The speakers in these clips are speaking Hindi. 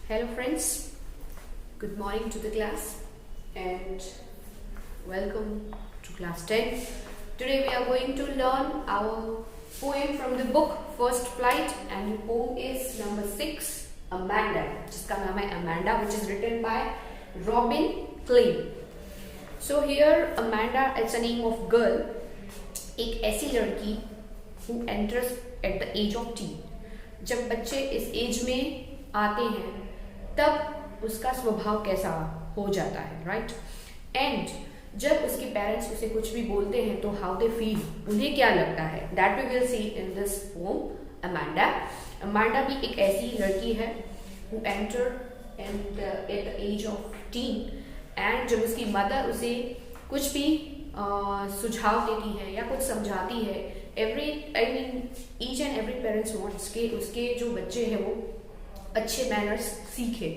Hello friends, good morning to the class and welcome to class 10. Today we are going to learn our poem from the book First Flight, and the poem is number 6, Amanda, जिसका नाम है Amanda, which is written by Robin Klein. So here Amanda, it's a name of girl, एक ऐसी लड़की who enters at the age of teen. जब बच्चे इस एज में आते हैं तब उसका स्वभाव कैसा हो जाता है, राइट? एंड जब उसके पेरेंट्स उसे कुछ भी बोलते हैं तो हाउ दे फील, उन्हें क्या लगता है, that we will see in this poem Amanda. Amanda भी एक ऐसी लड़की है who enter at the age of teen, and जब उसकी मदर उसे कुछ भी सुझाव देती है या कुछ समझाती है, each and every parents wants के उसके जो बच्चे हैं वो अच्छे मैनर्स सीखे.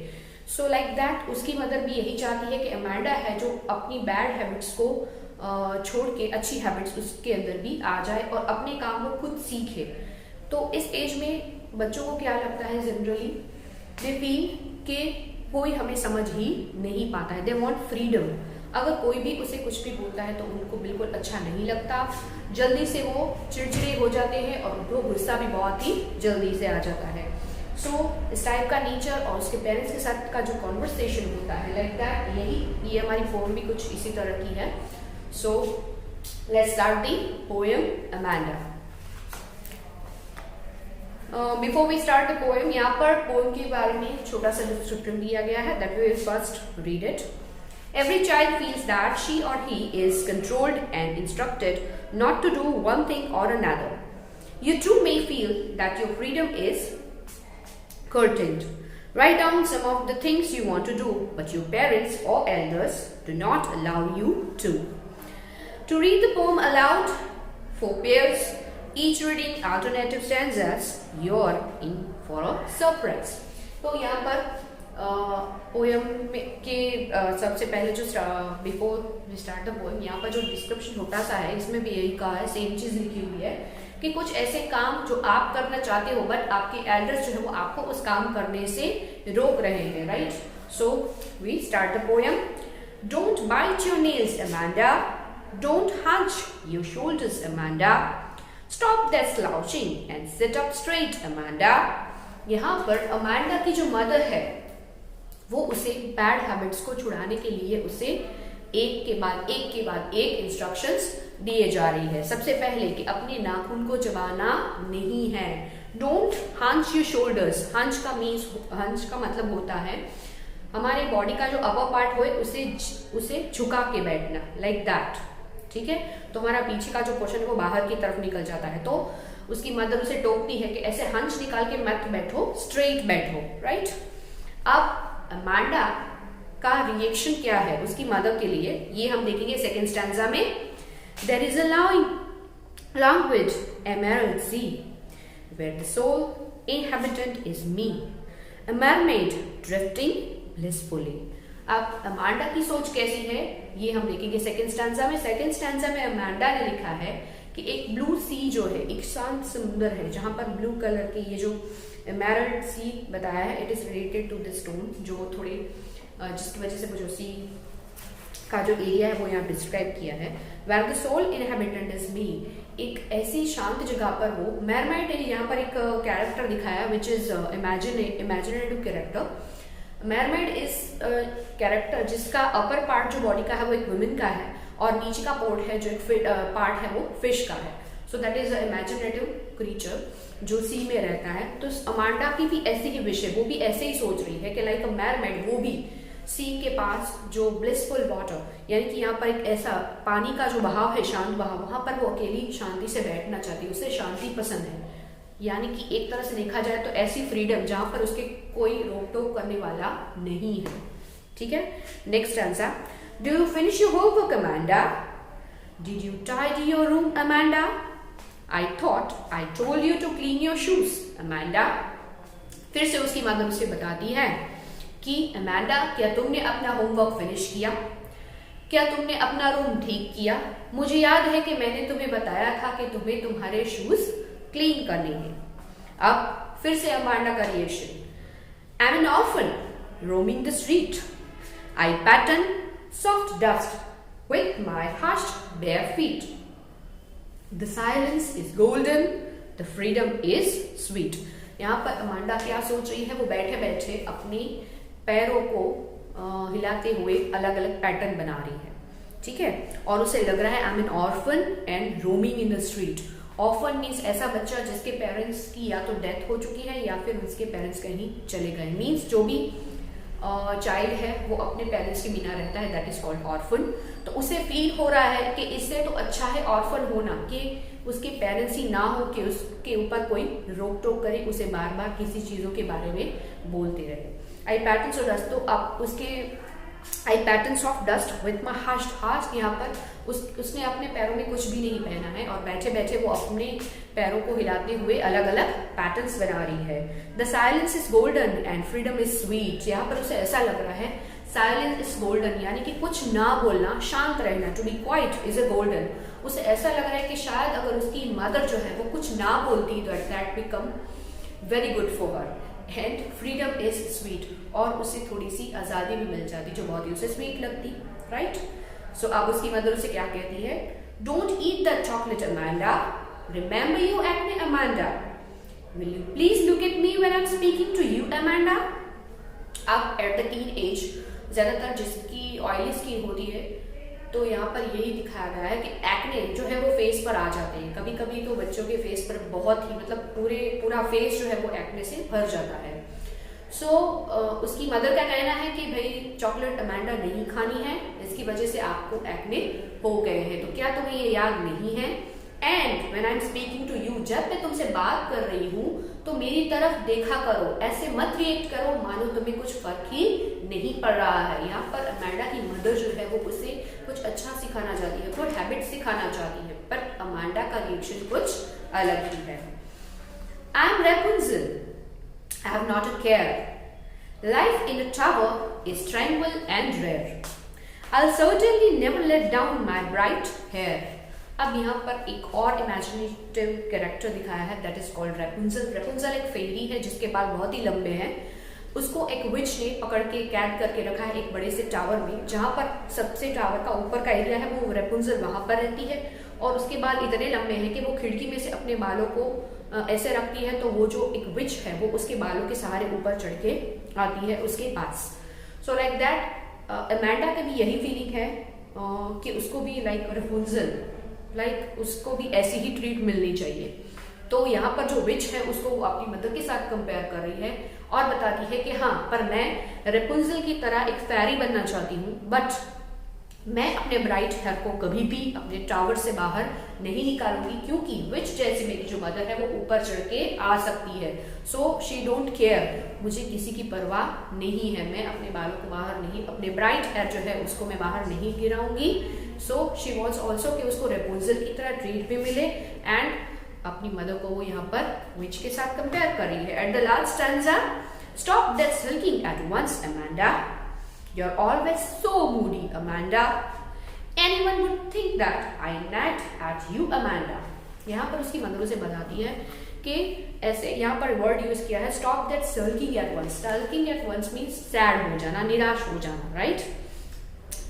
सो लाइक दैट उसकी मदर भी यही चाहती है कि अमांडा है जो अपनी बैड हैबिट्स को छोड़ के अच्छी हैबिट्स उसके अंदर भी आ जाए और अपने काम को खुद सीखे. तो इस एज में बच्चों को क्या लगता है, जनरली दे फील कि कोई हमें समझ ही नहीं पाता है, दे वांट फ्रीडम. अगर कोई भी उसे कुछ भी बोलता है तो उनको बिल्कुल अच्छा नहीं लगता, जल्दी से वो चिड़चिड़े हो जाते हैं और उनको गुस्सा भी बहुत ही जल्दी से आ जाता है. सो इस टाइप का नेचर और उसके पेरेंट्स के साथ का जो कॉन्वर्सेशन होता है लाइक दैट, ये हमारी पोएम भी कुछ इसी तरह की है. So let's start the poem Amanda. Before we start the poem, यहाँ पर पोएम के बारे में छोटा सा डिस्क्रिप्शन दिया गया है, that we will first read it. Every child feels that she or he is controlled and instructed not to do one thing or another. You too may feel that your freedom is curtailed. Write down some of the things you want to do, but your parents or elders do not allow you to. To read the poem aloud, 4 pairs, each reading alternative stanzas, you're in for a surprise. तो यहाँ पर पोएम के सबसे पहले जो before we start the poem, यहाँ पर जो डिस्क्रिप्शन छोटा सा है इसमें भी यही कहा है, सेम चीज लिखी हुई है कि कुछ ऐसे काम जो आप करना चाहते हो बट आपके एल्डर्स जो है वो आपको उस काम करने से रोक रहे हैं, right? So we start the poem. Don't bite your nails Amanda, don't hunch your shoulders Amanda, stop that slouching and sit up straight Amanda. यहाँ पर अमांडा की जो मदर है वो उसे बैड हैबिट्स को छुड़ाने के लिए उसे एक के बाद एक इंस्ट्रक्शंस दिए जा रही है. सबसे पहले कि अपने नाखून को चबाना नहीं है. Don't hunch your shoulders. Hunch का मतलब होता है हमारे बॉडी का जो अपर पार्ट हो उसे झुका के बैठना, लाइक दैट, ठीक है? तो हमारा पीछे का जो पोर्शन वो बाहर की तरफ निकल जाता है. तो उसकी मदर उसे टोकती है कि ऐसे हंच निकाल के मत बैठो, स्ट्रेट बैठो, राइट? अब अमांडा का रिएक्शन क्या है उसकी मदर के लिए, ये हम देखेंगे सेकेंड स्टैंजा में. There is a language emerald sea where the sole inhabitant is me, a mermaid drifting blissfully. अब अमांडा की सोच कैसी है ये हम देखेंगे सेकेंड स्टैंजा में. सेकेंड स्टैंजा में अमांडा ने लिखा है कि एक ब्लू सी जो है, एक शांत समुद्र है जहां पर ब्लू कलर के ये जो एमरल्ड सी बताया है, it is related to this stone, जो थोड़े जिसकी वजह से वो जो सी का जो एरिया है वो यहाँ डिस्क्राइब किया है. Where the sole inhabitant is me, एक ऐसी शांत जगह पर वो मैरमाइड, यहाँ पर एक कैरेक्टर दिखाया which is imaginative character. Mermaid is character जिसका अपर पार्ट जो बॉडी का है वो एक वुमेन का है और नीचे का पोर्ट है जो एक पार्ट है वो फिश का है. So that is imaginative creature जो सी में रहता है. तो अमांडा की भी ऐसी ही विश है, वो भी ऐसे ही सोच रही है कि लाइक अ मैरमेड वो भी सी के पास जो ब्लिसफुल वाटर, यानी कि यहाँ पर एक ऐसा पानी का जो बहाव है, शांत बहाव, वहां पर वो अकेली शांति से बैठना चाहती है, उसे शांति पसंद है. यानी कि एक तरह से देखा जाए तो ऐसी फ्रीडम जहां पर उसके कोई रोक टोक करने वाला नहीं है, ठीक है? Next answer. Do you finish your homework Amanda, did you tidy your room Amanda, I thought I told you to clean your shoes, Amanda. फिर से उसकी मदर उसे बताती है कि अमांडा, क्या तुमने अपना होमवर्क फिनिश किया? क्या तुमने अपना रूम ठीक किया? मुझे याद है कि मैंने तुम्हें बताया था कि तुम्हें तुम्हारे शूज क्लीन करने हैं. अब फिर से अमांडा का reaction. I'm an orphan roaming the street. I pattern soft dust with my hushed bare feet. The silence is golden, the freedom is sweet. यहाँ पर अमांडा क्या सोच रही है, वो बैठे बैठे अपनी पैरों को हिलाते हुए अलग अलग पैटर्न बना रही है, ठीक है। और उसे लग रहा है I am N orphan and roaming in the street. Orphan means ऐसा बच्चा जिसके पेरेंट्स की या तो डेथ हो चुकी है या फिर उसके पेरेंट्स कहीं चले गए। मीन्स जो भी चाइल्ड है वो अपने पेरेंट्स के बिना रहता है, दैट इज कॉल्ड ऑर्फन। तो उसे फील हो रहा है कि इससे तो अच्छा है ऑर्फन होना, कि उसके पेरेंट्स ही ना हो कि उसके ऊपर कोई रोक टोक करे, उसे बार बार किसी चीजों के बारे में बोलते रहे। आई पैटर्न सो डस्ट, तो अब उसके I pattern of dust with my hushed, यहाँ पर उसने अपने पैरों में कुछ भी नहीं पहना है और बैठे बैठे वो अपने पैरों को हिलाते हुए अलग अलग पैटर्न्स बना रही है। The silence is golden and freedom is sweet, यहाँ पर उसे ऐसा लग रहा है साइलेंस इज गोल्डन, यानी कि कुछ ना बोलना, शांत रहना, to be quiet is a golden. उसे ऐसा लग रहा है कि शायद अगर उसकी मदर जो है वो कुछ ना बोलती तो that become very good for her. And freedom is sweet, और उसे थोड़ी सी आजादी भी मिल जाती जो बहुत ही उसे स्वीट लगती, राइट। सो अब उसकी मदर उसे क्या कहती है, don't eat the chocolate Amanda, remember you acne Amanda, will you please look at me when I am speaking to you Amanda. अब एट द टीन एज ज्यादातर जिसकी ऑयली स्किन होती है तो यहाँ पर यही दिखाया गया है कि एक्ने जो है वो फेस पर आ जाते हैं। कभी कभी तो बच्चों के फेस पर बहुत ही मतलब पूरा फेस जो है वो एक्ने से भर जाता है। सो उसकी मदर का कहना है कि भाई चॉकलेट अमांडा नहीं खानी है, इसकी वजह से आपको एक्ने हो गए हैं, तो क्या तुम्हें ये याद नहीं है। And when I am speaking to you, जब मैं तुमसे बात कर रही हूँ तो मेरी तरफ देखा करो, ऐसे मत रिएक्ट करो मानो तुम्हें कुछ फर्क ही नहीं पड़ रहा है। यहाँ पर अमांडा की मदर जो है वो उसे कुछ अच्छा सिखाना चाहती है, गुड हैबिट सिखाना चाहती है, पर अमांडा का रिएक्शन कुछ अलग ही है। I am Rapunzel, I have not a care. Life in a tower is tranquil and rare. I'll certainly never let down my bright hair. अब यहाँ पर एक और इमेजिनेटिव कैरेक्टर दिखाया है, that is called Rapunzel. Rapunzel एक फेरी है जिसके बाल बहुत ही लंबे हैं। उसको एक विच ने पकड़ के कैद करके रखा है एक बड़े से टावर में, जहाँ पर सबसे टावर का ऊपर का एरिया है वो रेपुंजल वहां पर रहती है, और उसके बाल इतने लंबे हैं कि वो खिड़की में से अपने बालों को ऐसे रखती है, तो वो जो एक विच है वो उसके बालों के सहारे ऊपर चढ़ के आती है उसके पास। सो लाइक दैट अमांडा का भी यही फीलिंग है कि उसको भी लाइक रेपुंजल, लाइक उसको भी ऐसी ही ट्रीट मिलनी चाहिए। तो यहाँ पर जो विच है उसको वो अपनी मदर के साथ कंपेयर कर रही है और बताती है कि हाँ, पर मैं रेपुंजल की तरह एक फेरी बनना चाहती हूँ, बट मैं अपने ब्राइट हेयर को कभी भी अपने टावर से बाहर नहीं निकालूंगी, क्योंकि विच जैसी मेरी जो मदर है वो ऊपर चढ़ के आ सकती है। सो शी डोंट केयर, मुझे किसी की परवाह नहीं है, मैं अपने बालों को बाहर नहीं, अपने ब्राइट हेयर जो है उसको मैं बाहर नहीं गिराऊंगी। सो शी वॉन्ट्स ऑल्सो कि उसको रेपुंजल की तरह ट्रीट भी मिले, एंड अपनी मदर को वो यहाँ पर विच के साथ कंपेयर कर रही है। At the last stanza, stop that sulking at once, Amanda. You're always so moody, Amanda. Anyone would think that I nagged at you, Amanda. यहाँ पर उसकी मदर उसे बताती है कि ऐसे यहाँ पर वर्ड यूज किया है, stop that sulking at once. Sulking at once means sad हो जाना, निराश हो जाना, right.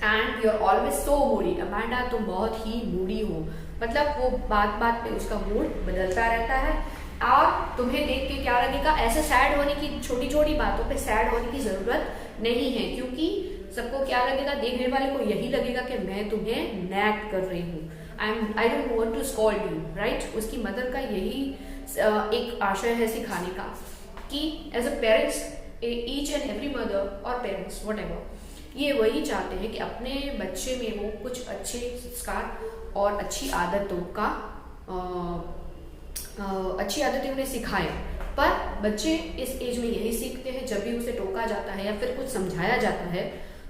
And you're always so moody, Amanda, तुम बहुत ही मूडी हो, मतलब वो बात बात पे उसका मूड बदलता रहता है, और तुम्हें देख के क्या लगेगा, ऐसे सैड होने की, छोटी छोटी बातों पे सैड होने की जरूरत नहीं है, क्योंकि सबको क्या लगेगा, देखने वाले को यही लगेगा कि मैं तुम्हें नैग कर रही हूँ, I don't want to scold you, right. उसकी मदर का यही एक आशय है सिखाने का कि as a parents, each and every mother और पेरेंट्स व्हाटएवर, ये वही चाहते हैं कि अपने बच्चे में वो कुछ अच्छे संस्कार और अच्छी आदतों का अच्छी आदतें उन्हें सिखाएं। पर बच्चे इस एज में यही सीखते हैं, जब भी उसे टोका जाता है या फिर कुछ समझाया जाता है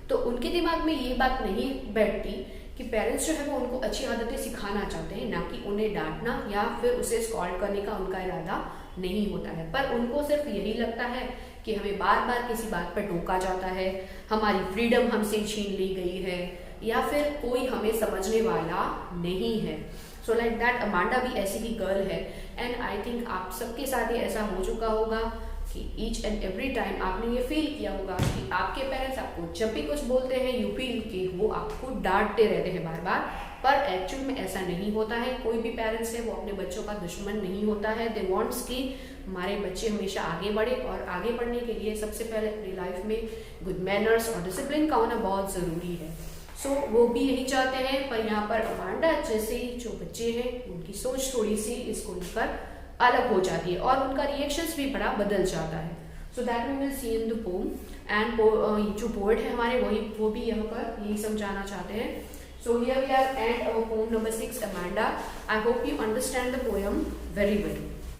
तो उनके दिमाग में ये बात नहीं बैठती कि पेरेंट्स जो है वो उनको अच्छी आदतें सिखाना चाहते हैं, ना कि उन्हें डांटना या फिर उसे स्कॉल्ड करने का उनका इरादा नहीं होता है। पर उनको सिर्फ यही लगता है कि हमें बार बार किसी बात पर टोका जाता है, हमारी फ्रीडम हमसे छीन ली गई है, या फिर कोई हमें समझने वाला नहीं है। सो लाइक दैट अमांडा भी ऐसी ही गर्ल है, एंड आई थिंक आप सबके साथ ही ऐसा हो चुका होगा कि ईच एंड एवरी टाइम आपने ये फील किया होगा कि आपके पेरेंट्स आपको जब भी कुछ बोलते हैं यू फील कि वो आपको डांटते रहते हैं बार बार, पर एक्चुअल में ऐसा नहीं होता है। कोई भी पेरेंट्स है वो अपने बच्चों का दुश्मन नहीं होता है। दे वांट्स कि हमारे बच्चे हमेशा आगे बढ़े, और आगे बढ़ने के लिए सबसे पहले अपनी लाइफ में गुड मैनर्स और डिसिप्लिन का होना बहुत ज़रूरी है। सो वो भी यही चाहते हैं, पर यहाँ पर अमांडा जैसे जो बच्चे हैं उनकी सोच थोड़ी सी इसको लेकर अलग हो जाती है और उनका रिएक्शंस भी बड़ा बदल जाता है। So that we will see in the poem. And जो पोएट है हमारे वो भी यहाँ पर यही समझाना चाहते हैं। So here we are at our poem number 6, Amanda. I hope you understand the poem very well.